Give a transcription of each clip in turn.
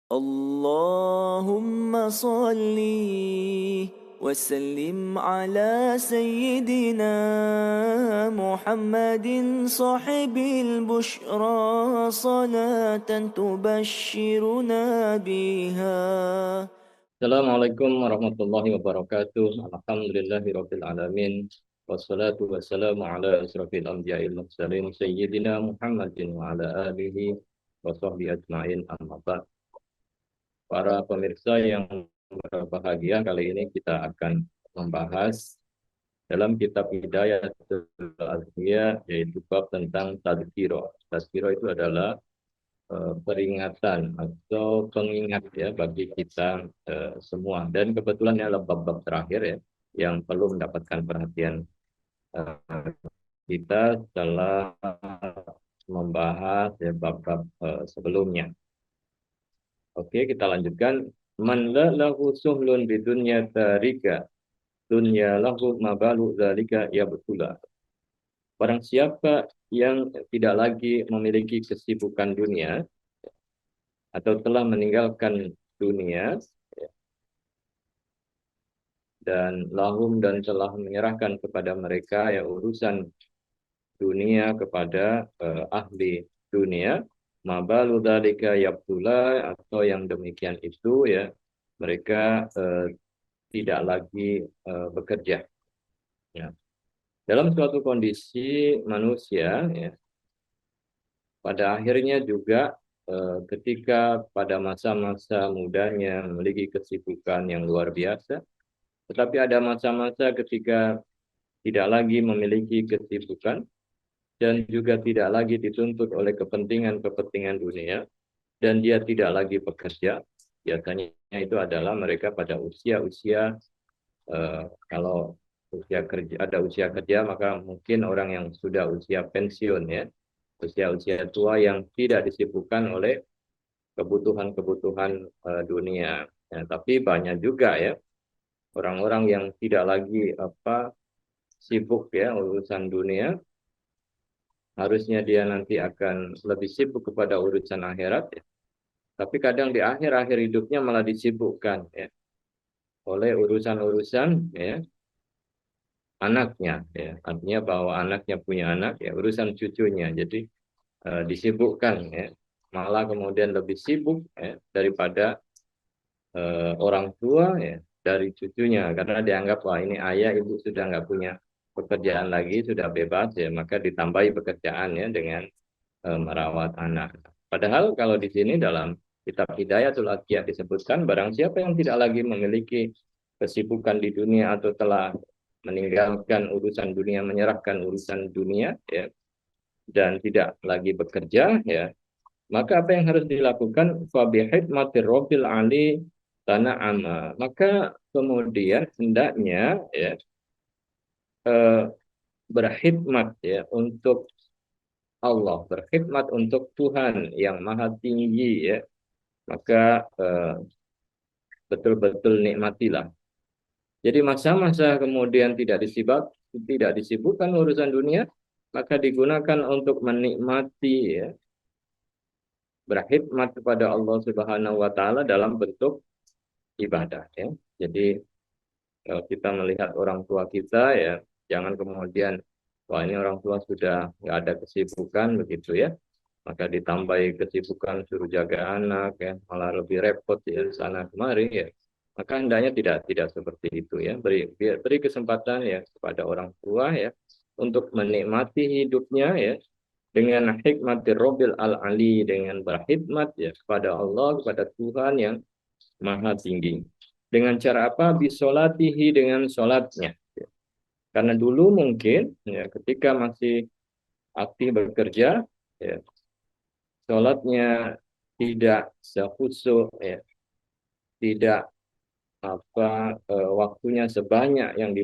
اللهم صل وسلم على سيدنا محمد صاحب البشرى صلاة تبشرنا بها. Assalamualaikum warahmatullahi wabarakatuh. Alhamdulillahirabbil alamin. Wassalatu wassalamu ala asrofil anbiya'il mursalin sayyidina Muhammadin wa ala alihi wa sahbihi ajmain, amma ba'd. Para pemirsa yang berbahagia, kali ini kita akan membahas dalam kitab Hidayatul Azkiyah, yaitu bab tentang tadzkirah. Tadzkirah itu adalah peringatan atau pengingat ya bagi kita semua, dan kebetulan ini adalah bab-bab terakhir ya yang perlu mendapatkan perhatian eh, kita setelah membahas ya bab-bab sebelumnya. Oke, kita lanjutkan. Man la lahu suhlun bidunya tarika dunya lahu mabalu zalika ya betula. Barang siapa yang tidak lagi memiliki kesibukan dunia atau telah meninggalkan dunia, dan lahum dan telah menyerahkan kepada mereka ya urusan dunia kepada ahli dunia, mabalu dzalika yabtula, atau yang demikian itu ya mereka tidak lagi bekerja ya. Dalam suatu kondisi manusia ya, pada akhirnya juga ketika pada masa-masa mudanya memiliki kesibukan yang luar biasa, tetapi ada masa-masa ketika tidak lagi memiliki kesibukan dan juga tidak lagi dituntut oleh kepentingan-kepentingan dunia, dan dia tidak lagi bekerja. Biasanya itu adalah mereka pada usia-usia, kalau usia kerja, ada usia kerja, maka mungkin orang yang sudah usia pensiun ya, usia-usia tua yang tidak disibukkan oleh kebutuhan-kebutuhan dunia. Ya, tapi banyak juga ya orang-orang yang tidak lagi sibuk ya urusan dunia, harusnya dia nanti akan lebih sibuk kepada urusan akhirat ya. Tapi kadang di akhir-akhir hidupnya malah disibukkan ya oleh urusan-urusan ya anaknya ya. Artinya bahwa anaknya punya anak ya, urusan cucunya. Jadi disibukkan ya. Malah kemudian lebih sibuk ya daripada orang tua ya dari cucunya, karena dianggap wah ini ayah ibu sudah nggak punya pekerjaan lagi, sudah bebas ya, maka ditambahi pekerjaannya dengan merawat anak. Padahal kalau di sini dalam kitab Hidayatul Atqiyah disebutkan barang siapa yang tidak lagi memiliki kesibukan di dunia atau telah meninggalkan urusan dunia, menyerahkan urusan dunia ya, dan tidak lagi bekerja ya, maka apa yang harus dilakukan? Fa bihikmatir rabbil ali tana'ama. Maka kemudian hendaknya ya eh, berkhidmat ya untuk Allah, berkhidmat untuk Tuhan yang maha tinggi ya, maka betul-betul nikmatilah. Jadi masa-masa kemudian tidak disibukkan urusan dunia, maka digunakan untuk menikmati ya, berkhidmat kepada Allah Subhanahu wa taala dalam bentuk ibadah ya. Jadi kalau kita melihat orang tua kita ya, jangan kemudian wah ini orang tua sudah nggak ada kesibukan begitu ya, maka ditambahi kesibukan suruh jaga anak ya, malah lebih repot ya sana kemari ya. Maka hendaknya tidak seperti itu ya. Beri kesempatan ya kepada orang tua ya untuk menikmati hidupnya ya dengan hikmati Robil al-Ali, dengan berkhidmat ya kepada Allah, kepada Tuhan yang maha tinggi. Dengan cara apa? Bisolatihi, dengan sholatnya. Karena dulu mungkin ya ketika masih aktif bekerja ya, sholatnya tidak sekhusyuk ya, tidak waktunya sebanyak yang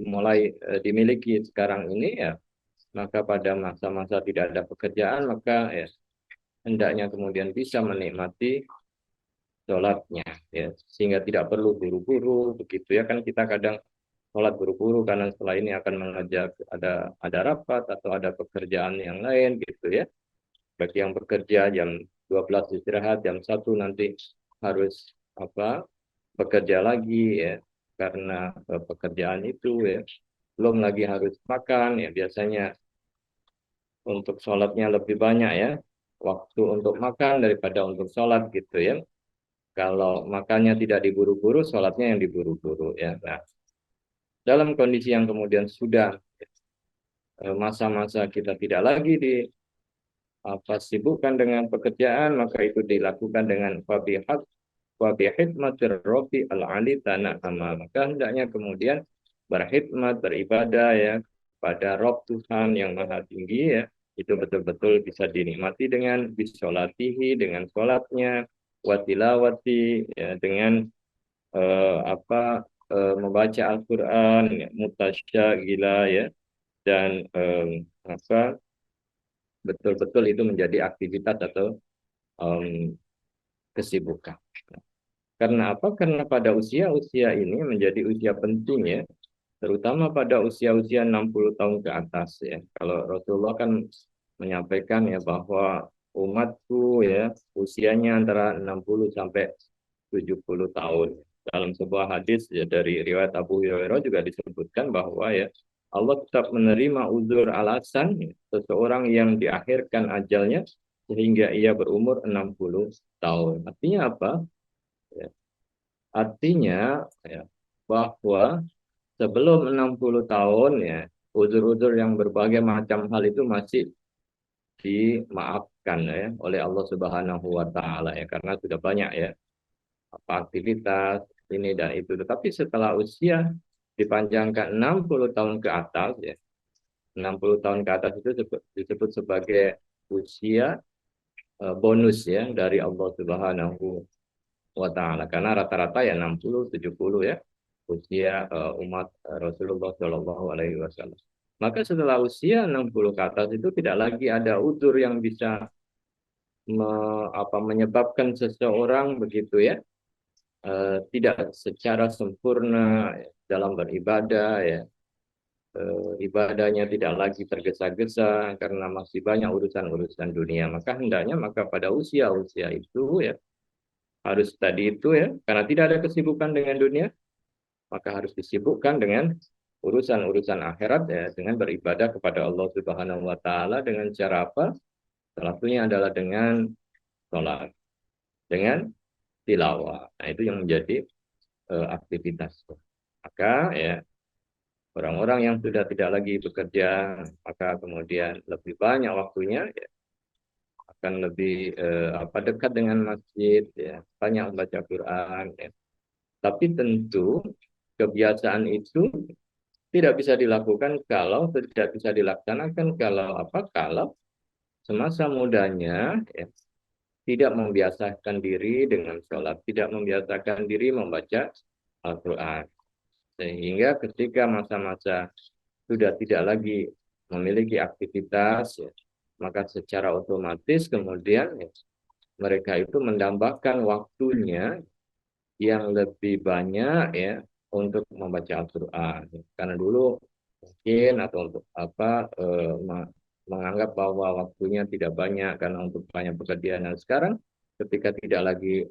dimiliki sekarang ini ya, maka pada masa-masa tidak ada pekerjaan, maka ya hendaknya kemudian bisa menikmati sholatnya ya, sehingga tidak perlu buru-buru begitu ya. Kan kita kadang sholat buru-buru karena setelah ini akan mengajak ada rapat atau ada pekerjaan yang lain gitu ya. Bagi yang bekerja jam 12 istirahat, jam 1 nanti harus bekerja lagi ya karena pekerjaan itu ya. Belum lagi harus makan ya, biasanya untuk sholatnya lebih banyak ya, waktu untuk makan daripada untuk sholat gitu ya. Kalau makannya tidak diburu-buru, sholatnya yang diburu-buru ya. Nah, dalam kondisi yang kemudian sudah masa-masa kita tidak lagi sibukkan dengan pekerjaan, maka itu dilakukan dengan wabihidmatir rofi al-ali tanah amal. Maka hendaknya kemudian berkhidmat, beribadah ya pada Rob Tuhan yang maha tinggi ya. Itu betul-betul bisa dinikmati dengan bisolatihi, dengan sholatnya, watilawati ya, dengan membaca Al-Quran, ya, mutasyagila ya, dan betul-betul itu menjadi aktivitas atau em, kesibukan. Karena apa? Karena pada usia-usia ini menjadi usia penting ya, terutama pada usia-usia 60 tahun ke atas ya. Kalau Rasulullah kan menyampaikan ya bahwa umatku ya usianya antara 60 sampai 70 tahun. Dalam sebuah hadis ya dari riwayat Abu Hurairah juga disebutkan bahwa ya Allah tetap menerima uzur alasan ya, seseorang yang diakhirkan ajalnya sehingga ia berumur 60 tahun. Artinya apa? Ya, artinya ya, bahwa sebelum 60 tahun ya uzur-uzur yang berbagai macam hal itu masih dimaafkan ya oleh Allah Subhanahu wa taala ya karena sudah banyak ya aktivitas ini dan itu. Tetapi setelah usia dipanjangkan 60 tahun ke atas ya. 60 tahun ke atas itu disebut sebagai usia bonus ya dari Allah Subhanahu wa taala. Karena rata-rata ya 60 70 ya usia umat Rasulullah Shallallahu alaihi wasallam. Maka setelah usia 60 ke atas itu tidak lagi ada udzur yang bisa menyebabkan seseorang begitu ya tidak secara sempurna dalam beribadah ya ibadahnya tidak lagi tergesa-gesa karena masih banyak urusan-urusan dunia maka pada usia-usia itu ya harus tadi itu ya karena tidak ada kesibukan dengan dunia maka harus disibukkan dengan urusan-urusan akhirat ya dengan beribadah kepada Allah Subhanahu wa taala dengan cara apa? Salah satunya adalah dengan sholat, dengan tilawah. Nah, itu yang menjadi aktivitas. Maka ya orang-orang yang sudah tidak lagi bekerja, maka kemudian lebih banyak waktunya ya, akan lebih dekat dengan masjid, ya, banyak membaca Quran. Ya. Tapi tentu kebiasaan itu tidak bisa dilakukan kalau tidak bisa dilaksanakan kalau semasa mudanya ya, tidak membiasakan diri dengan sholat, tidak membiasakan diri membaca Al-Quran. Sehingga ketika masa-masa sudah tidak lagi memiliki aktivitas, ya, maka secara otomatis kemudian ya, mereka itu mendambakan waktunya yang lebih banyak ya untuk membaca Al-Quran. Karena dulu mungkin atau untuk menganggap bahwa waktunya tidak banyak karena untuk banyak pekerjaan. Nah, sekarang ketika tidak lagi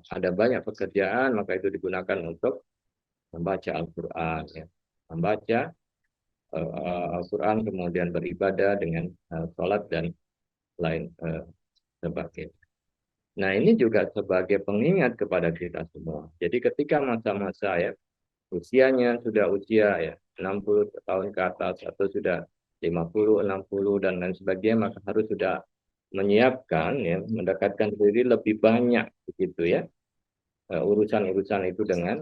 ada banyak pekerjaan, maka itu digunakan untuk membaca Al-Quran, ya. Membaca Al-Quran, kemudian beribadah dengan sholat dan lain sebagainya. Nah, ini juga sebagai pengingat kepada kita semua. Jadi ketika masa-masa ya, usianya sudah usia ya 60 tahun ke atas atau sudah 50, 60 dan lain sebagainya, maka harus sudah menyiapkan ya, mendekatkan diri lebih banyak begitu ya. Urusan-urusan itu dengan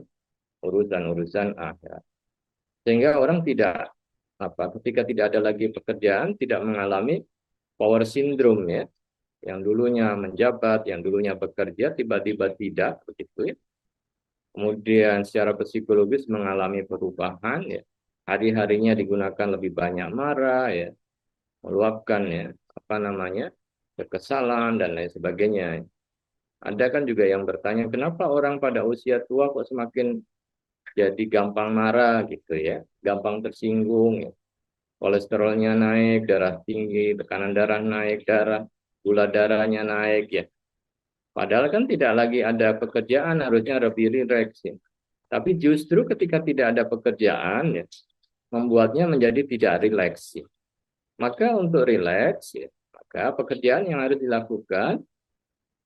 urusan-urusan akhirat. Sehingga orang tidak ketika tidak ada lagi pekerjaan tidak mengalami power syndrome ya, yang dulunya menjabat, yang dulunya bekerja tiba-tiba tidak begitu ya. Kemudian secara psikologis mengalami perubahan ya. Hari-harinya digunakan lebih banyak marah ya, meluapkan ya, kekesalan dan lain sebagainya. Ada kan juga yang bertanya kenapa orang pada usia tua kok semakin jadi gampang marah gitu ya, gampang tersinggung ya. Kolesterolnya naik, darah tinggi, tekanan darah naik, gula darahnya naik ya. Padahal kan tidak lagi ada pekerjaan, harusnya lebih rileks ya. Tapi justru ketika tidak ada pekerjaan ya, membuatnya menjadi tidak rileks ya. Maka untuk rileks ya, maka pekerjaan yang harus dilakukan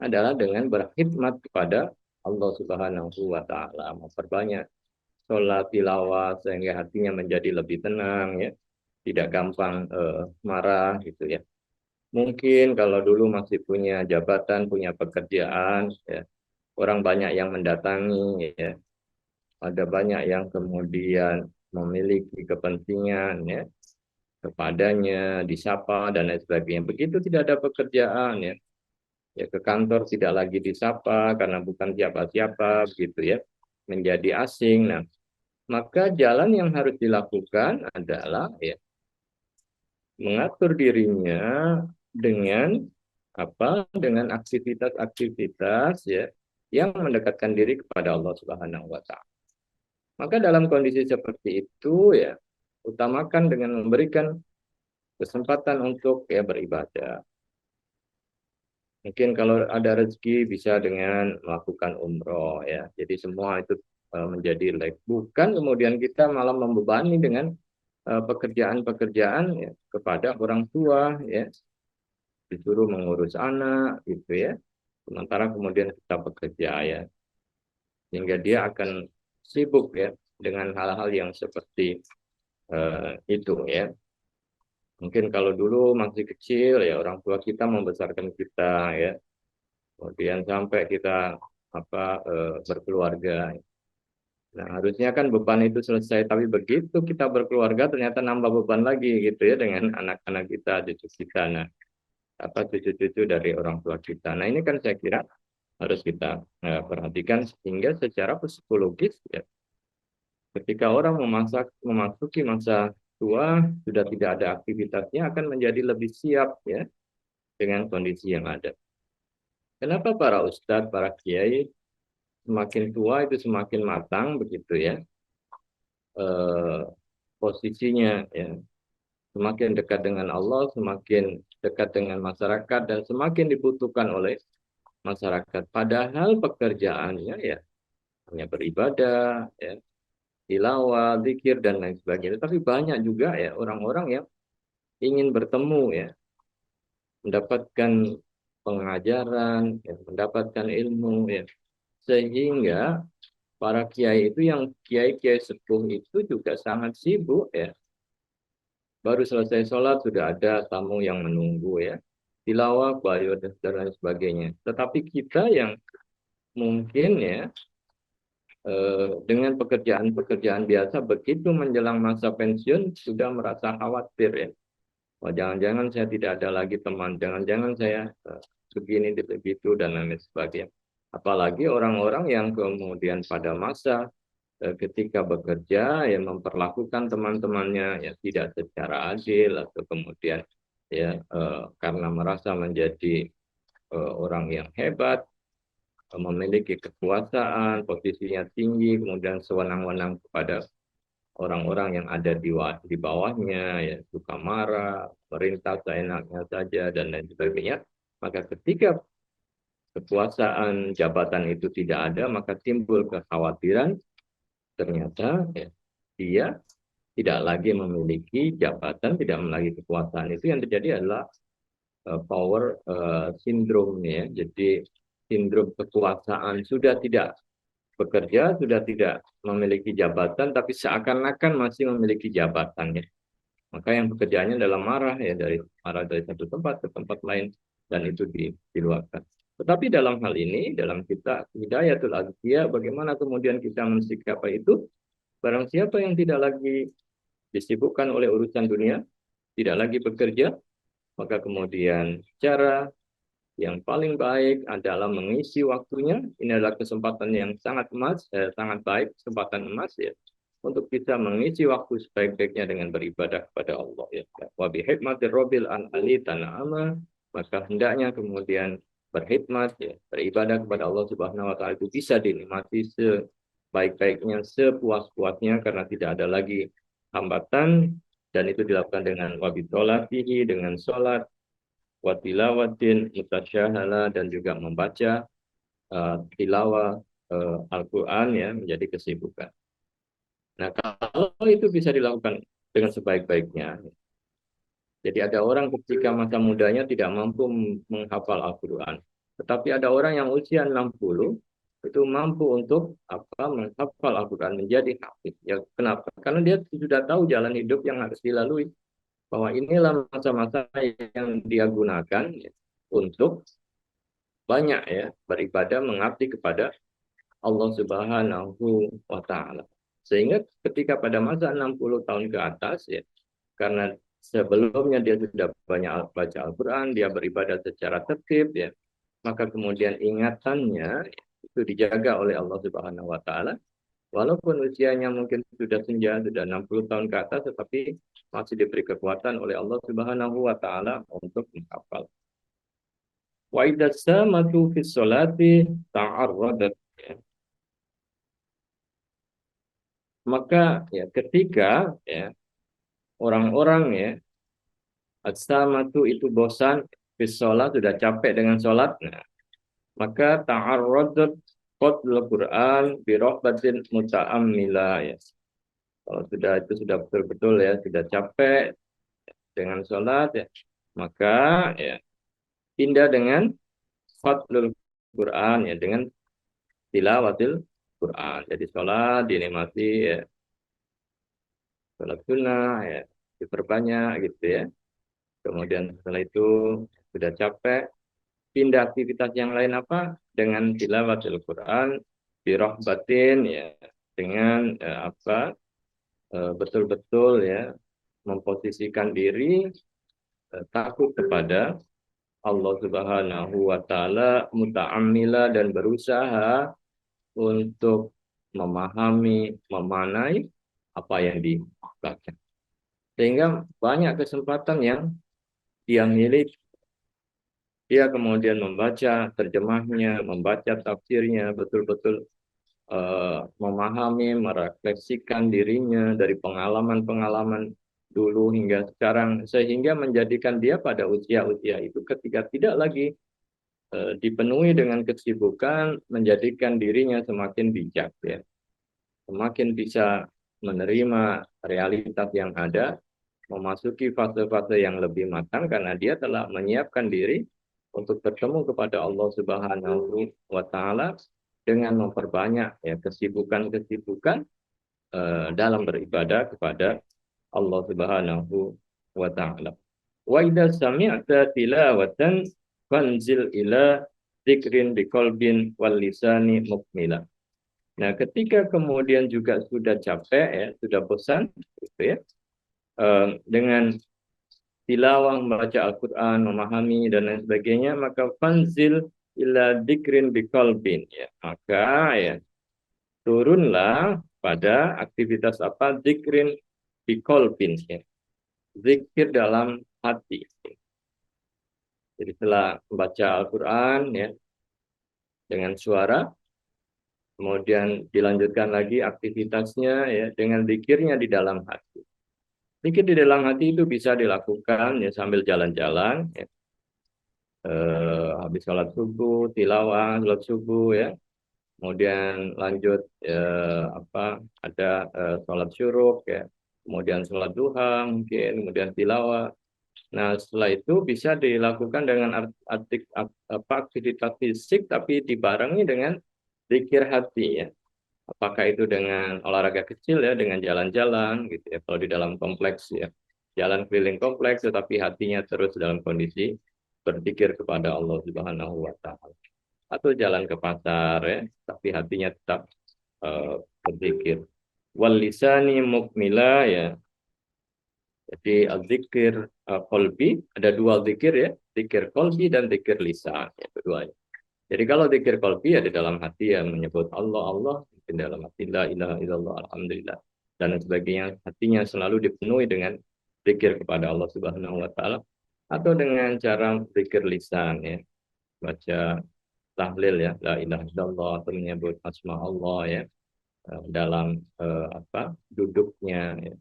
adalah dengan berkhidmat kepada Allah Subhanahu wa taala, memperbanyak sholat tilawah sehingga hatinya menjadi lebih tenang ya, tidak gampang marah gitu ya. Mungkin kalau dulu masih punya jabatan, punya pekerjaan ya, orang banyak yang mendatangi ya, ada banyak yang kemudian memiliki kepentingan ya kepadanya, disapa dan lain sebagainya. Begitu tidak ada pekerjaan ya, ya ke kantor tidak lagi disapa karena bukan siapa-siapa begitu ya, menjadi asing. Nah, maka jalan yang harus dilakukan adalah ya mengatur dirinya dengan apa? Dengan aktivitas-aktivitas ya yang mendekatkan diri kepada Allah Subhanahu wa taala. Maka dalam kondisi seperti itu ya utamakan dengan memberikan kesempatan untuk ya beribadah. Mungkin kalau ada rezeki bisa dengan melakukan umroh ya. Jadi semua itu menjadi like. Bukan kemudian kita malah membebani dengan pekerjaan-pekerjaan ya, kepada orang tua ya, disuruh mengurus anak gitu ya. Sementara kemudian kita bekerja ya, sehingga dia akan sibuk ya dengan hal-hal yang seperti itu ya. Mungkin kalau dulu masih kecil ya orang tua kita membesarkan kita ya, kemudian sampai kita apa berkeluarga. Nah, harusnya kan beban itu selesai, tapi begitu kita berkeluarga ternyata nambah beban lagi gitu ya dengan anak-anak kita, cucu kita, nah apa cucu-cucu dari orang tua kita. Nah, ini kan saya kira harus kita perhatikan sehingga secara psikologis ya, ketika orang memasuki masa tua sudah tidak ada aktivitasnya akan menjadi lebih siap ya dengan kondisi yang ada. Kenapa para ustadz, para kiai semakin tua itu semakin matang begitu ya eh, posisinya ya, semakin dekat dengan Allah, semakin dekat dengan masyarakat dan semakin dibutuhkan oleh masyarakat. Padahal pekerjaannya ya hanya beribadah, ya, tilawah, zikir dan lain sebagainya. Tapi banyak juga ya orang-orang yang ingin bertemu ya, mendapatkan pengajaran, ya, mendapatkan ilmu ya. Sehingga para kiai itu yang kiai-kiai sepuh itu juga sangat sibuk ya. Baru selesai sholat sudah ada tamu yang menunggu ya. Tilawah, bayo dan lain sebagainya. Tetapi kita yang mungkin ya dengan pekerjaan-pekerjaan biasa begitu menjelang masa pensiun sudah merasa khawatir ya. Oh, jangan-jangan saya tidak ada lagi teman, jangan-jangan saya begini begitu dan lain sebagainya. Apalagi orang-orang yang kemudian pada masa ketika bekerja yang memperlakukan teman-temannya ya tidak secara adil atau kemudian ya karena merasa menjadi orang yang hebat, memiliki kekuasaan, posisinya tinggi, kemudian sewenang-wenang kepada orang-orang yang ada di bawahnya, ya suka marah, perintah seenaknya saja dan lain sebagainya. Maka ketika kekuasaan jabatan itu tidak ada, maka timbul kekhawatiran ternyata ya, dia tidak lagi memiliki jabatan, tidak memiliki kekuasaan. Itu yang terjadi adalah power syndrome ya. Jadi sindrom kekuasaan sudah tidak bekerja, sudah tidak memiliki jabatan, tapi seakan-akan masih memiliki jabatannya. Maka yang pekerjaannya adalah marah dari satu tempat ke tempat lain dan itu diluapkan. Tetapi dalam hal ini, dalam kita hidayatul azkiyah, bagaimana kemudian kita mensikapi itu? Barang siapa yang tidak lagi disibukkan oleh urusan dunia, tidak lagi bekerja, maka kemudian cara yang paling baik adalah mengisi waktunya. Ini adalah kesempatan yang sangat baik, kesempatan emas ya, untuk kita mengisi waktu sebaik-baiknya dengan beribadah kepada Allah ya. Wa bi hikmatir rabbil an ali tanama, maka hendaknya kemudian berkhidmat ya, beribadah kepada Allah Subhanahu wa taala itu bisa dinikmati sebaik-baiknya, sepuas-puasnya karena tidak ada lagi hambatan dan itu dilakukan dengan wabitolatihi, dengan sholat, watilawatin, mutasyahala dan juga membaca tilawah Al-Quran ya menjadi kesibukan. Nah, kalau itu bisa dilakukan dengan sebaik-baiknya, jadi ada orang ketika masa mudanya tidak mampu menghafal Al-Quran, tetapi ada orang yang usia 60 itu mampu untuk menghafal Al-Quran menjadi hafiz. Ya, kenapa? Karena dia sudah tahu jalan hidup yang harus dilalui, bahwa inilah masa-masa yang dia gunakan ya, untuk banyak ya beribadah mengabdi kepada Allah Subhanahu wa taala. Sehingga ketika pada masa 60 tahun ke atas ya, karena sebelumnya dia sudah banyak baca Al-Qur'an, dia beribadah secara tertib ya, maka kemudian ingatannya itu dijaga oleh Allah Subhanahu wa taala. Walaupun usianya mungkin sudah senja, sudah 60 tahun ke atas, tetapi masih diberi kekuatan oleh Allah Subhanahu wa taala untuk menghafal. Wa idza samatu fi sholati ta'arradat. Maka ya ketika ya orang-orang ya as-samatu itu bosan fi sholat, sudah capek dengan sholat, nah, maka ta'arradat qatlul Quran bi rahbatin muta'ammila ya. Kalau sudah itu sudah betul-betul ya sudah capek dengan sholat ya, maka ya pindah dengan fathul Quran ya, dengan tilawatil Quran. Jadi sholat dinikmati ya, sholat sunnah ya diperbanyak gitu ya. Kemudian setelah itu sudah capek, pindah aktivitas yang lain apa? Dengan tilawatil Quran, birahbatin ya, dengan betul-betul ya memposisikan diri takut kepada Allah Subhanahu wa taala, muta'ammila dan berusaha untuk memahami, memanai apa yang dibaca. Sehingga banyak kesempatan yang dia miliki. Dia kemudian membaca terjemahnya, membaca tafsirnya, betul-betul memahami, merefleksikan dirinya dari pengalaman-pengalaman dulu hingga sekarang, sehingga menjadikan dia pada usia-usia itu ketika tidak lagi dipenuhi dengan kesibukan, menjadikan dirinya semakin bijak ya, semakin bisa menerima realitas yang ada, memasuki fase-fase yang lebih matang karena dia telah menyiapkan diri untuk bertemu kepada Allah Subhanahu wa taala dengan memperbanyak ya kesibukan-kesibukan dalam beribadah kepada Allah Subhanahu wa taala. Wa idza sami'ta tilawatan fanzil ila dzikrin biqalbin wal lisani mukmila. Nah, ketika kemudian juga sudah capek ya, sudah bosan gitu ya, dengan tilawah, membaca Al-Quran, memahami dan lain sebagainya, maka fanzil ila dzikrin biqalbin ya. Maka ya turunlah pada aktivitas apa? Dzikrin biqalbin ya. Zikir dalam hati. Jadi setelah membaca Al-Quran ya dengan suara, kemudian dilanjutkan lagi aktivitasnya ya dengan zikirnya di dalam hati. Zikir di dalam hati itu bisa dilakukan ya sambil jalan-jalan ya. Habis sholat subuh, tilawah, sholat subuh ya. Kemudian lanjut ada sholat syuruk ya. Kemudian sholat duha mungkin, kemudian tilawah. Nah, setelah itu bisa dilakukan dengan aktivitas fisik tapi dibarengi dengan zikir hati ya. Apakah itu dengan olahraga kecil ya, dengan jalan-jalan gitu ya. Kalau di dalam kompleks ya, jalan keliling kompleks tetapi hatinya terus dalam kondisi berzikir kepada Allah Subhanahu wa taala. Atau jalan ke pasar ya, tapi hatinya tetap berzikir. Wal lisani mukmila ya. Jadi zikir qalbi, ada dua zikir ya, zikir qalbi dan zikir lisan ya, keduanya. Jadi kalau zikir qalbi ya di dalam hati yang menyebut Allah Allah, di dalam hati la ilaha illallah alhamdulillah dan sebagainya, hatinya selalu dipenuhi dengan zikir kepada Allah Subhanahu wa taala, atau dengan cara zikir lisan ya, baca tahlil ya, la ilaha illallah, atau menyebut asma Allah ya dalam duduknya ya.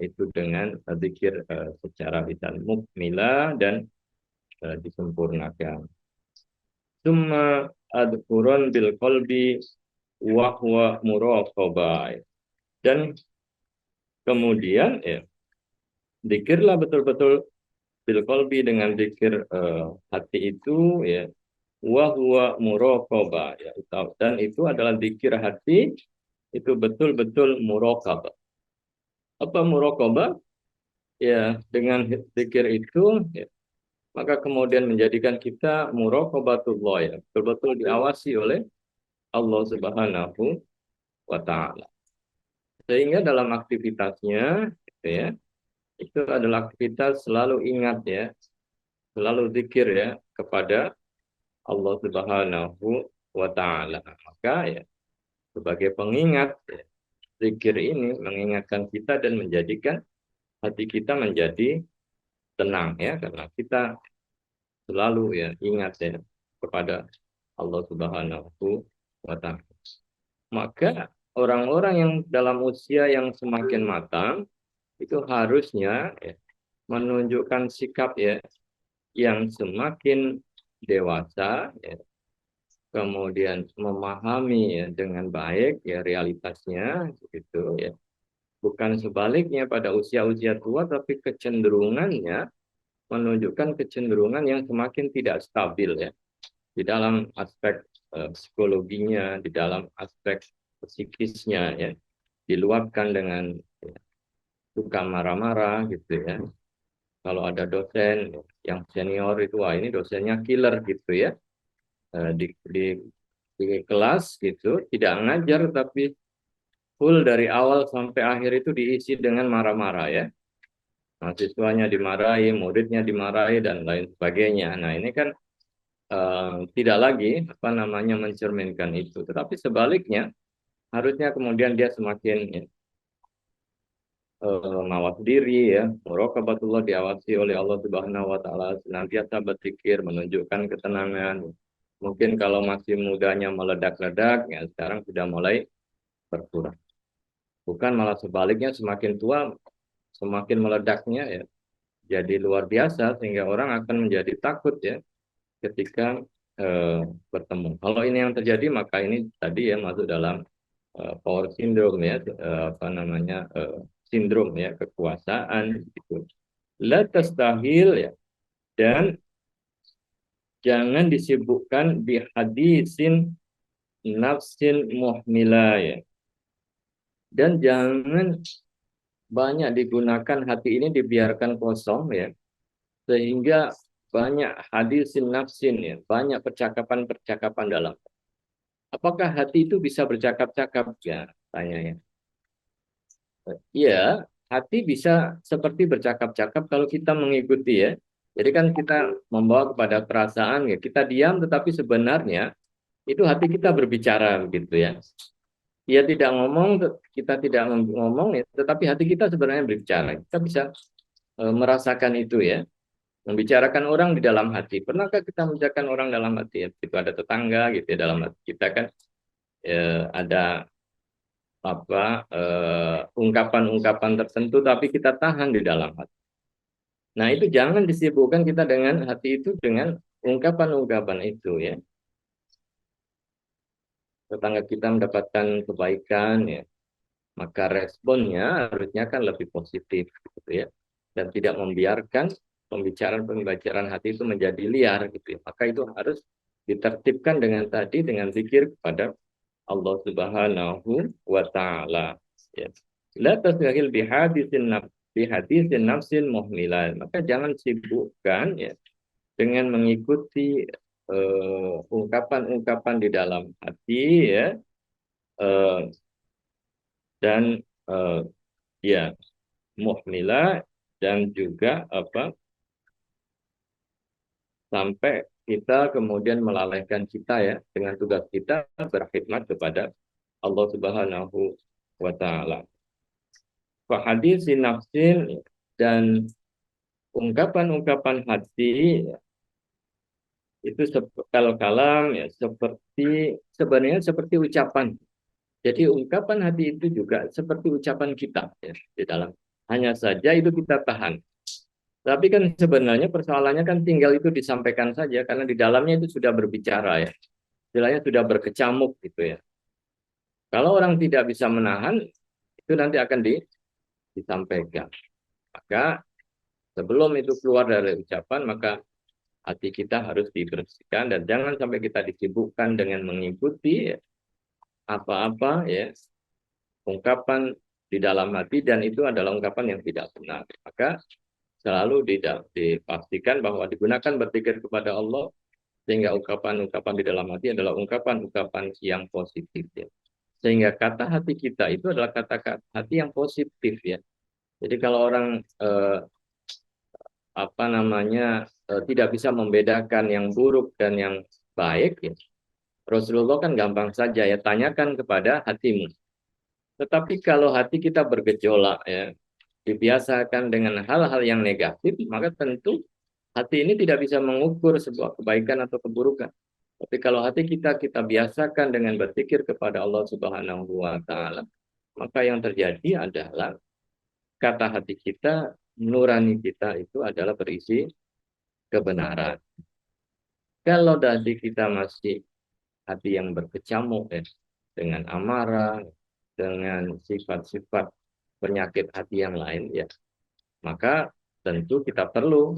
Itu dengan zikir secara lisan mukmila dan disempurnakan. Summa adkurun bil qalbi wa huwa muraqabah. Dan kemudian ya zikirlah betul-betul bil qalbi dengan zikir hati itu ya wa huwa muraqabah ya. Dan itu adalah zikir hati itu betul-betul muraqabah. Apa muraqabah? Ya, dengan zikir itu ya, maka kemudian menjadikan kita muraqabatullah ya, betul-betul diawasi oleh Allah Subhanahu wa taala. Sehingga dalam aktivitasnya gitu ya, itu adalah aktivitas selalu ingat ya, selalu zikir ya kepada Allah Subhanahu wa taala. Maka ya sebagai pengingat ya, zikir ini mengingatkan kita dan menjadikan hati kita menjadi tenang ya, karena kita selalu ya ingat ya kepada Allah Subhanahu wa taala. Maka orang-orang yang dalam usia yang semakin matang itu harusnya ya, menunjukkan sikap ya yang semakin dewasa ya, kemudian memahami ya dengan baik ya realitasnya gitu ya. Bukan sebaliknya pada usia-usia tua tapi kecenderungannya menunjukkan kecenderungan yang semakin tidak stabil ya di dalam aspek psikologinya, di dalam aspek psikisnya ya, diluapkan dengan ya, suka marah-marah gitu ya. Kalau ada dosen yang senior itu, wah ini dosennya killer gitu ya. Di kelas gitu, tidak ngajar tapi full dari awal sampai akhir itu diisi dengan marah-marah ya. Mahasiswanya dimarahi, muridnya dimarahi dan lain sebagainya. Nah ini kan tidak lagi apa namanya mencerminkan itu, tetapi sebaliknya harusnya kemudian dia semakin ya, mawas diri ya, muraqabatullah diawasi oleh Allah Subhanahu wa taala, senantiasa berzikir menunjukkan ketenangan. Mungkin kalau masih mudanya meledak-ledak ya sekarang sudah mulai berkurang. Bukan malah sebaliknya semakin tua semakin meledaknya ya. Jadi luar biasa sehingga orang akan menjadi takut ya ketika bertemu. Kalau ini yang terjadi maka ini tadi ya masuk dalam power syndrome ya, apa namanya sindrom ya kekuasaan gitu. La tastahil ya, dan jangan disibukkan bi hadisin nafsin muhmila ya, dan jangan banyak digunakan hati ini dibiarkan kosong ya, sehingga banyak hadisin nafsin ya, banyak percakapan-percakapan dalam. Apakah hati itu bisa bercakap-cakap ya? Tanya ya. Iya, hati bisa seperti bercakap-cakap kalau kita mengikuti ya. Jadi kan kita membawa kepada perasaan ya, kita diam tetapi sebenarnya itu hati kita berbicara begitu ya. Ia tidak ngomong, kita tidak ngomong ya, tetapi hati kita sebenarnya berbicara. Kita bisa merasakan itu ya. Membicarakan orang di dalam hati. Pernahkah kita membicarakan orang dalam hati? Ya, itu ada tetangga gitu ya dalam hati kita kan ada apa ungkapan-ungkapan tertentu tapi kita tahan di dalam hati. Nah, itu jangan disibukkan kita dengan hati itu dengan ungkapan-ungkapan itu ya. Tetangga kita mendapatkan kebaikan ya, maka responnya harusnya kan lebih positif gitu ya. Dan tidak membiarkan pembicaraan-pembicaraan hati itu menjadi liar gitu ya. Maka itu harus ditertibkan dengan tadi dengan zikir kepada Allah Subhanahu wa taala ya. La tasghil bihadisin nafsin muhmilan. Maka jangan sibukkan ya dengan mengikuti ungkapan-ungkapan di dalam hati ya, uh, dan ya muhmilah, dan juga apa sampai kita kemudian melalaikan kita ya dengan tugas kita berkhidmat kepada Allah Subhanahu wa taala. Hadis nafsin, dan ungkapan-ungkapan hati itu kalau kalam ya seperti sebenarnya seperti ucapan. Jadi ungkapan hati itu juga seperti ucapan kita ya, di dalam. Hanya saja itu kita tahan. Tapi kan sebenarnya persoalannya kan tinggal itu disampaikan saja karena di dalamnya itu sudah berbicara ya. istilahnya sudah berkecamuk gitu ya. Kalau orang tidak bisa menahan, itu nanti akan disampaikan. Maka sebelum itu keluar dari ucapan, maka hati kita harus dibersihkan dan jangan sampai kita disibukkan dengan mengikuti apa-apa ya ungkapan di dalam hati dan itu adalah ungkapan yang tidak benar. Maka selalu dipastikan bahwa digunakan berpikir kepada Allah sehingga ungkapan-ungkapan di dalam hati adalah ungkapan-ungkapan yang positif ya. Sehingga kata hati kita itu adalah kata-kata hati yang positif ya. Jadi kalau orang tidak bisa membedakan yang buruk dan yang baik ya. Rasulullah kan gampang saja ya tanyakan kepada hatimu. Tetapi kalau hati kita bergejolak ya, dibiasakan dengan hal-hal yang negatif, maka tentu hati ini tidak bisa mengukur sebuah kebaikan atau keburukan. Tapi kalau hati kita biasakan dengan berpikir kepada Allah Subhanahu wa taala, maka yang terjadi adalah kata hati kita, nurani kita itu adalah berisi kebenaran. Kalau hati kita masih hati yang berkecamuk ya, dengan amarah, dengan sifat-sifat penyakit hati yang lain ya, maka tentu kita perlu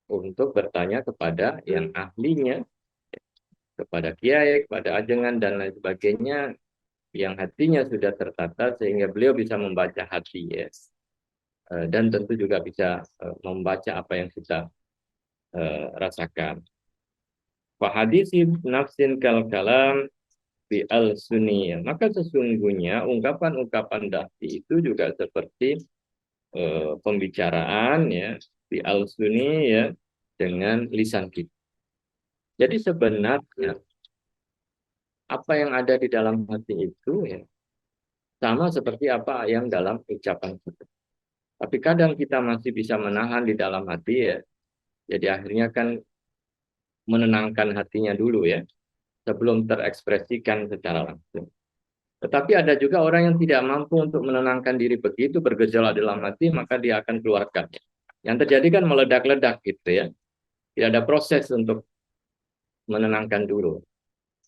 untuk bertanya kepada yang ahlinya, kepada kiai, kepada ajengan dan lain sebagainya yang hatinya sudah tertata sehingga beliau bisa membaca hati ya. Dan tentu juga bisa membaca apa yang kita rasakan. Fa hadisi nafsin kal kalam bi al suniyah. Maka sesungguhnya ungkapan-ungkapan dahsyat itu juga seperti pembicaraan ya di al sunni ya dengan lisan kita. Jadi sebenarnya apa yang ada di dalam hati itu ya sama seperti apa yang dalam ucapan kita. Tapi kadang kita masih bisa menahan di dalam hati ya. Jadi akhirnya kan menenangkan hatinya dulu ya sebelum terekspresikan secara langsung. Tetapi ada juga orang yang tidak mampu untuk menenangkan diri begitu bergejolak dalam hati maka dia akan keluarkan. Yang terjadi kan meledak-ledak gitu ya. Tidak ada proses untuk menenangkan dulu.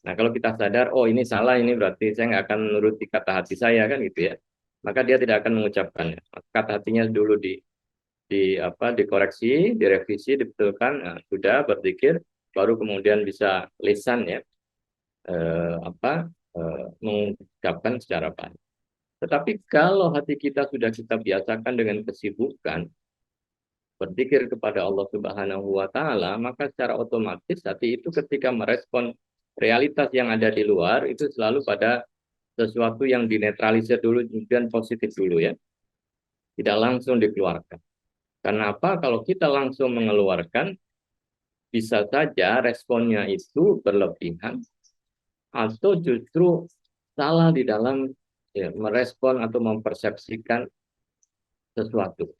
Nah, kalau kita sadar, oh ini salah, ini berarti saya nggak akan menuruti kata hati saya kan gitu ya. Maka dia tidak akan mengucapkannya. Kata hatinya dulu dikoreksi, direvisi, dibetulkan, nah, sudah berzikir, baru kemudian bisa lisan ya mengucapkan secara baik. Tetapi kalau hati kita sudah kita biasakan dengan kesibukan, berzikir kepada Allah Subhanahu wa taala, maka secara otomatis hati itu ketika merespon realitas yang ada di luar itu selalu pada sesuatu yang dinetralisir dulu kemudian positif dulu ya. Tidak langsung dikeluarkan. Karena apa? Kalau kita langsung mengeluarkan bisa saja responnya itu berlebihan atau justru salah di dalam ya, merespon atau mempersepsikan sesuatu.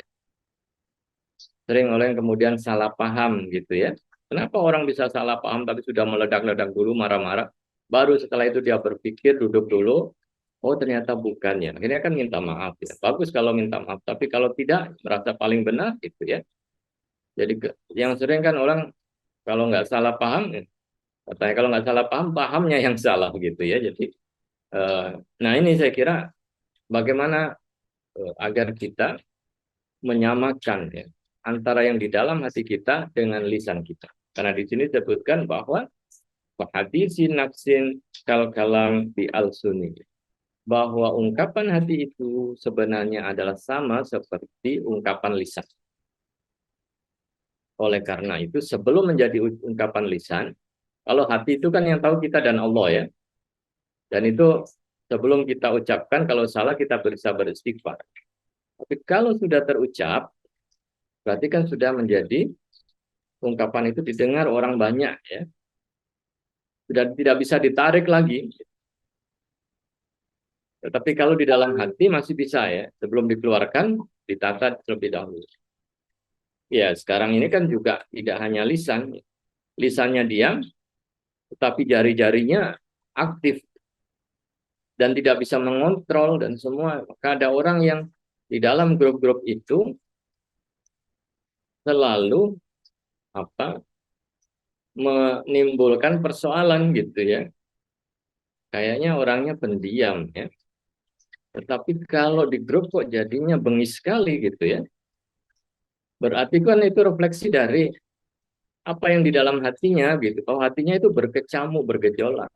Sering orang kemudian salah paham gitu ya. Kenapa orang bisa salah paham tapi sudah meledak-ledak dulu marah-marah, baru setelah itu dia berpikir duduk dulu, oh ternyata bukannya. Akhirnya kan minta maaf ya. Bagus kalau minta maaf, tapi kalau tidak merasa paling benar gitu ya. Jadi yang sering kan orang kalau nggak salah paham, katanya kalau nggak salah paham, pahamnya yang salah gitu ya. Jadi nah ini saya kira bagaimana agar kita menyamakan ya antara yang di dalam hati kita dengan lisan kita. Karena di sini disebutkan bahwa hadisin nafsin kal kalam bi al sunni, bahwa ungkapan hati itu sebenarnya adalah sama seperti ungkapan lisan. Oleh karena itu sebelum menjadi ungkapan lisan, kalau hati itu kan yang tahu kita dan Allah ya. Dan itu sebelum kita ucapkan, kalau salah kita bisa beristighfar. Tapi kalau sudah terucap, berarti kan sudah menjadi ungkapan itu didengar orang banyak ya. Sudah tidak bisa ditarik lagi. Tetapi kalau di dalam hati masih bisa ya, sebelum dikeluarkan ditata terlebih dahulu. Ya, sekarang ini kan juga tidak hanya lisan. Lisannya diam, tetapi jari-jarinya aktif dan tidak bisa mengontrol dan semua. Maka ada orang yang di dalam grup-grup itu selalu menimbulkan persoalan gitu ya. Kayaknya orangnya pendiam ya. Tetapi kalau di grup kok jadinya bengis sekali gitu ya. Berarti kan itu refleksi dari apa yang di dalam hatinya gitu. Kalau hatinya itu berkecamuk, bergejolak,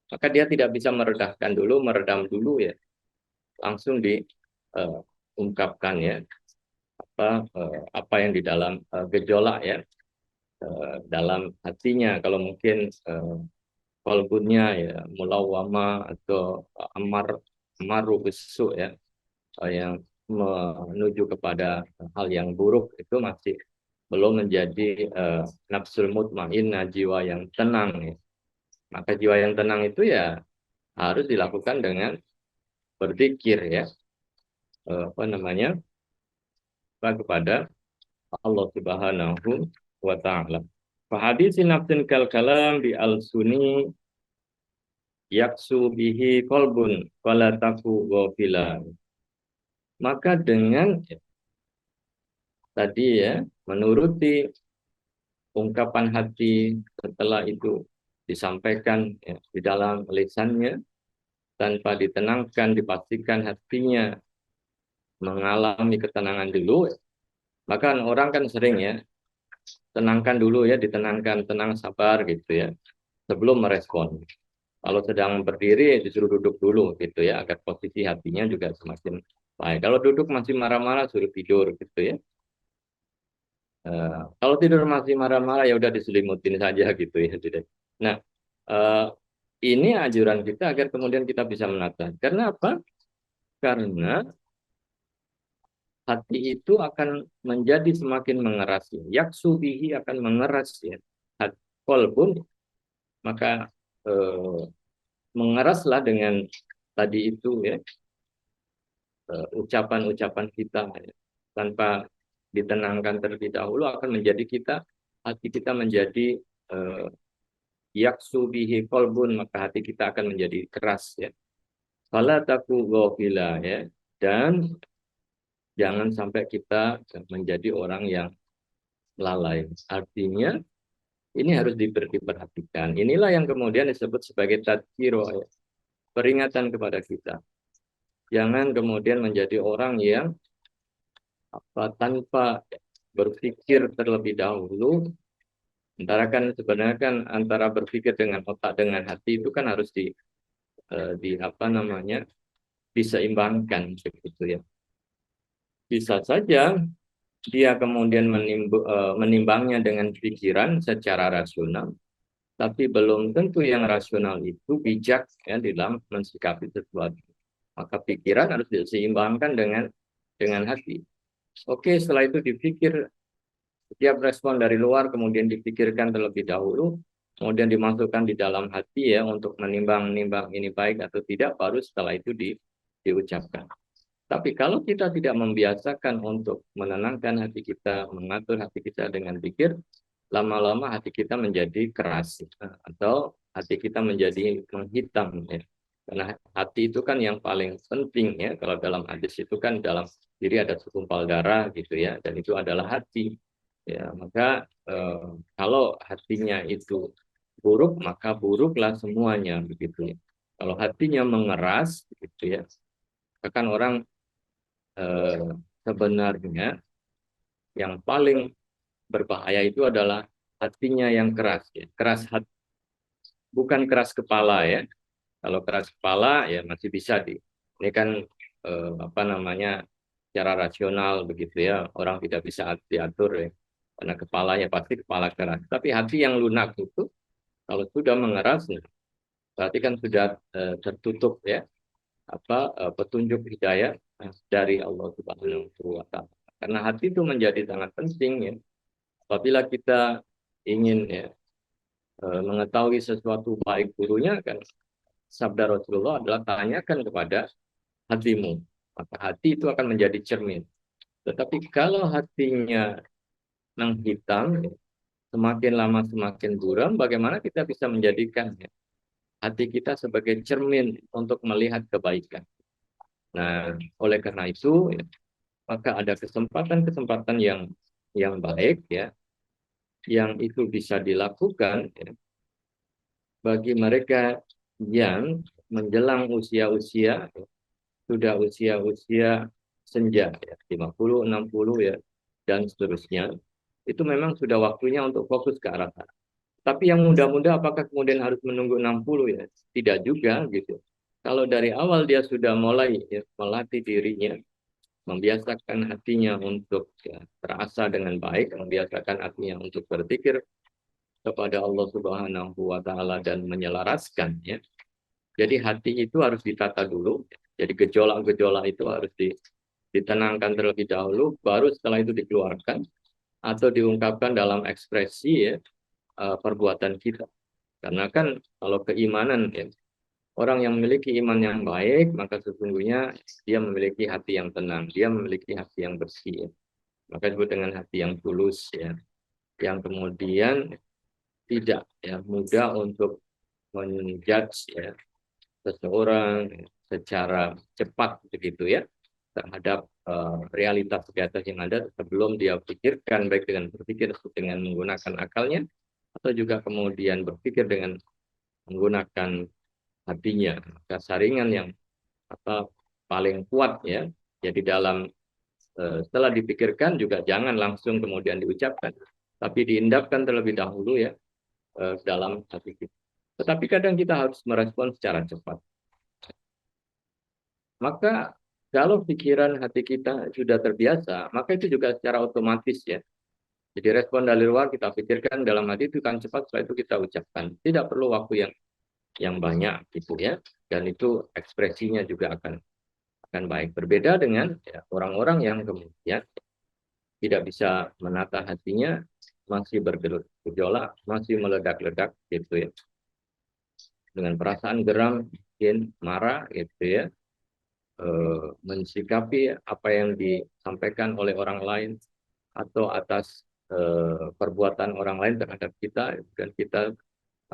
maka dia tidak bisa meredahkan dulu, meredam dulu ya. Langsung diungkapkan ya apa yang di dalam gejolak ya dalam hatinya. Kalau mungkin kalbunya ya mulawama atau amaru besuk ya yang menuju kepada hal yang buruk itu masih belum menjadi nafsul mutmainnah, jiwa yang tenang ya. Maka jiwa yang tenang itu ya harus dilakukan dengan berzikir ya apa namanya kepada Allah Subhanahu wa taala. Fa hadisin nafsin kal kalam bi al suni yaksu bihi qalbun wala taku ghafila. Maka dengan tadi ya menuruti ungkapan hati setelah itu disampaikan ya, di dalam lisannya tanpa ditenangkan, dipastikan hatinya mengalami ketenangan dulu. Maka orang kan sering ya tenangkan dulu ya, ditenangkan, tenang, sabar gitu ya sebelum merespon. Kalau sedang berdiri disuruh duduk dulu gitu ya agar posisi hatinya juga semakin baik. Kalau duduk masih marah-marah suruh tidur gitu ya. Kalau tidur masih marah-marah ya udah diselimutin saja gitu ya sudah. Nah, eh, ini anjuran kita agar kemudian kita bisa menata. Karena apa? Karena hati itu akan menjadi semakin mengeras ya. Yaksubihi akan mengeras ya. Kolbun maka mengeraslah dengan tadi itu ya ucapan-ucapan kita ya. Tanpa ditenangkan terlebih dahulu akan menjadi hati kita menjadi yaksu bihi kolbun maka hati kita akan menjadi keras ya. Fala taku ghafila ya dan jangan sampai kita menjadi orang yang lalai. Artinya ini harus diperhatikan. Inilah yang kemudian disebut sebagai tadkiro ya. Peringatan kepada kita. Jangan kemudian menjadi orang yang tanpa berpikir terlebih dahulu. Sebenarnya kan antara berpikir dengan otak dengan hati itu kan harus di apa namanya diseimbangkan begitu ya. Bisa saja dia kemudian menimbangnya dengan pikiran secara rasional, tapi belum tentu yang rasional itu bijak ya dalam mensikapi sesuatu. Maka pikiran harus diseimbangkan dengan hati. Oke, setelah itu dipikir setiap respon dari luar kemudian dipikirkan terlebih dahulu, kemudian dimasukkan di dalam hati ya untuk menimbang-nimbang ini baik atau tidak, baru setelah itu diucapkan. Tapi kalau kita tidak membiasakan untuk menenangkan hati kita, mengatur hati kita dengan pikir, lama-lama hati kita menjadi keras atau hati kita menjadi menghitam ya. Karena hati itu kan yang paling penting ya. Kalau dalam hadis itu kan dalam diri ada segumpal darah gitu ya, dan itu adalah hati. Ya, maka kalau hatinya itu buruk, maka buruklah semuanya begitu ya. Kalau hatinya mengeras gitu ya, kan orang sebenarnya yang paling berbahaya itu adalah hatinya yang keras ya. Keras hati, bukan keras kepala ya. Kalau keras kepala ya masih bisa ini kan apa namanya secara rasional begitu ya. Orang tidak bisa diatur ya. Karena kepalanya pasti kepala keras. Tapi hati yang lunak itu kalau sudah mengeras ya, berarti kan sudah tertutup ya petunjuk hidayah dari Allah Subhanahu wa taala. Karena hati itu menjadi sangat penting ya. Apabila kita ingin ya mengetahui sesuatu baik buruknya kan sabda Rasulullah adalah tanyakan kepada hatimu. Maka hati itu akan menjadi cermin. Tetapi kalau hatinya menghitam, ya, semakin lama semakin buram, bagaimana kita bisa menjadikan ya, hati kita sebagai cermin untuk melihat kebaikan. Nah, oleh karena itu, ya, maka ada kesempatan-kesempatan yang baik ya yang itu bisa dilakukan ya, bagi mereka yang menjelang usia-usia, sudah usia-usia senja, ya, 50, 60 ya, dan seterusnya, itu memang sudah waktunya untuk fokus ke arah sana. Tapi yang muda-muda apakah kemudian harus menunggu 60 ya? Tidak juga gitu. Kalau dari awal dia sudah mulai ya, melatih dirinya, membiasakan hatinya untuk ya, terasa dengan baik, membiasakan hatinya untuk berpikir kepada Allah Subhanahu wa taala dan menyelaraskan ya. Jadi hati itu harus ditata dulu. Jadi gejolak-gejolak itu harus ditenangkan terlebih dahulu, baru setelah itu dikeluarkan atau diungkapkan dalam ekspresi ya, perbuatan kita. Karena kan kalau keimanan ya, orang yang memiliki iman yang baik, maka sesungguhnya dia memiliki hati yang tenang, dia memiliki hati yang bersih. Ya. Maka disebut dengan hati yang tulus ya, yang kemudian tidak ya mudah untuk menjudge ya seseorang secara cepat begitu ya terhadap realitas di atas yang ada sebelum dia pikirkan baik dengan berpikir dengan menggunakan akalnya atau juga kemudian berpikir dengan menggunakan hatinya. Maka saringan yang apa paling kuat ya. Jadi dalam setelah dipikirkan juga jangan langsung kemudian diucapkan, tapi diindahkan terlebih dahulu ya dalam hati kita. Tetapi kadang kita harus merespon secara cepat. Maka kalau pikiran hati kita sudah terbiasa, maka itu juga secara otomatis ya. Jadi respon dari luar kita pikirkan dalam hati itu kan cepat, setelah itu kita ucapkan. Tidak perlu waktu yang banyak gitu ya. Dan itu ekspresinya juga akan baik. Berbeda dengan ya, orang-orang yang kemudian tidak bisa menata hatinya, masih bergejolak, masih meledak-ledak gitu ya. Dengan perasaan geram, mungkin marah gitu ya. Mensikapi apa yang disampaikan oleh orang lain atau atas perbuatan orang lain terhadap kita dan kita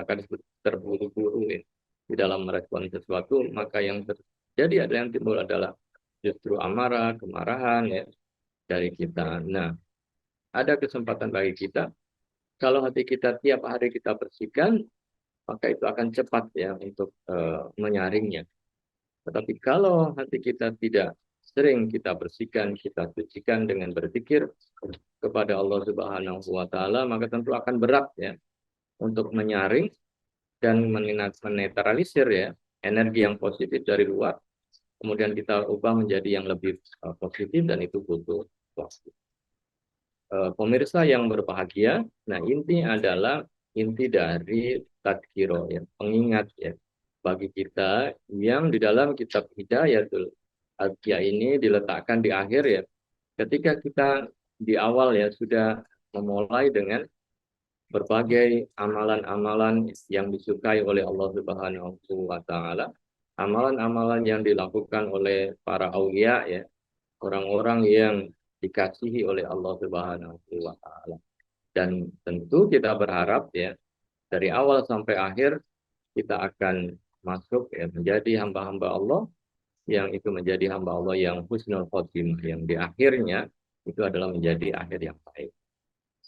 akan terburu-buru ya, di dalam merespon sesuatu, maka yang terjadi adalah yang timbul adalah justru amarah, kemarahan ya dari kita. Nah, ada kesempatan bagi kita kalau hati kita tiap hari kita bersihkan, maka itu akan cepat ya untuk menyaringnya. Tetapi kalau hati kita tidak sering kita bersihkan, kita sucikan dengan berpikir kepada Allah Subhanahu wa taala, maka tentu akan berat ya untuk menyaring dan menetralisir ya energi yang positif dari luar. Kemudian kita ubah menjadi yang lebih positif dan itu butuh waktu. Pemirsa yang berbahagia, nah inti adalah inti dari tadkiro ya, pengingat ya bagi kita yang di dalam kitab Hidayatul Adqiya ini diletakkan di akhir ya. Ketika kita di awal ya sudah memulai dengan berbagai amalan-amalan yang disukai oleh Allah Subhanahu wa taala, amalan-amalan yang dilakukan oleh para aulia ya, orang-orang yang dikasihi oleh Allah Subhanahu wa taala. Dan tentu kita berharap ya dari awal sampai akhir kita akan masuk ya menjadi hamba-hamba Allah yang itu menjadi hamba Allah yang husnul khotimah yang di akhirnya itu adalah menjadi akhir yang baik.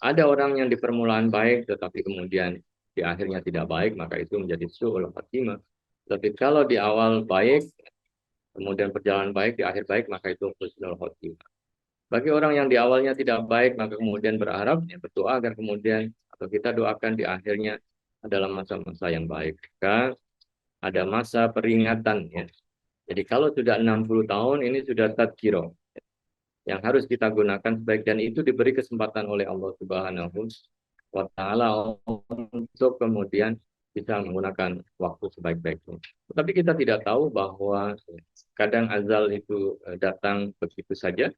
Ada orang yang di permulaan baik tetapi kemudian di akhirnya tidak baik, maka itu menjadi su'ul khotimah. Tapi kalau di awal baik, kemudian perjalanan baik, di akhir baik, maka itu husnul khotimah. Bagi orang yang di awalnya tidak baik, maka kemudian berharap, ya, berdoa agar kemudian, atau kita doakan di akhirnya adalah masa-masa yang baik. Maka ada masa peringatan. Ya. Jadi kalau sudah 60 tahun, ini sudah tadkiro. Yang harus kita gunakan sebaik, dan itu diberi kesempatan oleh Allah Subhanahu wa Ta'ala untuk kemudian bisa menggunakan waktu sebaik-baiknya. Tapi kita tidak tahu bahwa kadang azal itu datang begitu saja,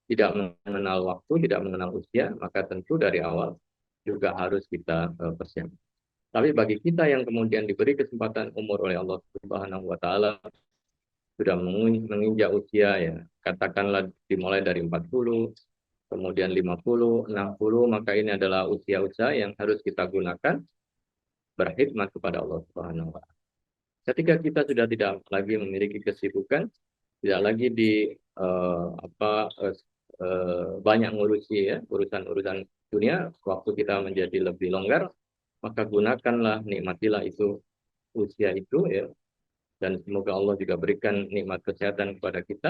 tidak mengenal waktu, tidak mengenal usia, maka tentu dari awal juga harus kita persiapkan. Tapi bagi kita yang kemudian diberi kesempatan umur oleh Allah Subhanahu wa taala sudah menginjak usia ya, katakanlah dimulai dari 40, kemudian 50, 60, maka ini adalah usia-usia yang harus kita gunakan berkhidmat kepada Allah Subhanahu wa taala. Ketika kita sudah tidak lagi memiliki kesibukan, tidak lagi di banyak ngurusi ya urusan-urusan dunia, waktu kita menjadi lebih longgar, maka gunakanlah, nikmatilah itu usia itu ya. Dan semoga Allah juga berikan nikmat kesehatan kepada kita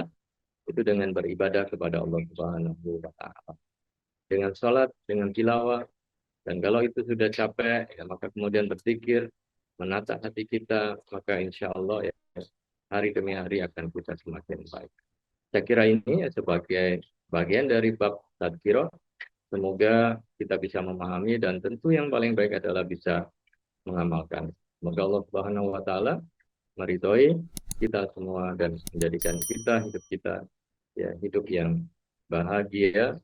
itu dengan beribadah kepada Allah Subhanahu wa taala. Dengan sholat, dengan tilawah, dan kalau itu sudah capek, ya, maka kemudian berzikir, menata hati kita, maka insya Allah ya, hari demi hari akan kita semakin baik. Saya kira ini ya, sebagai bagian dari bab tadzkirah, semoga kita bisa memahami dan tentu yang paling baik adalah bisa mengamalkan. Semoga Allah Subhanahu wa taala meridhoi kita semua dan menjadikan kita hidup kita ya hidup yang bahagia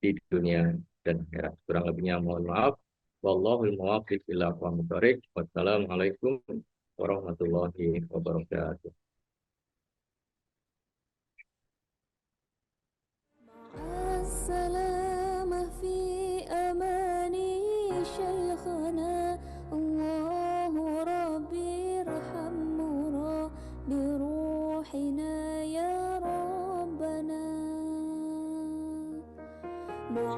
di dunia dan akhirat. Kurang lebihnya mohon maaf. Wallahul muwaffiq ila aqwamit thoriq. Wassalamualaikum warahmatullahi wabarakatuh. السلامة في أماني شيخنا الله ربي ارحمنا بروحنا يا ربنا مع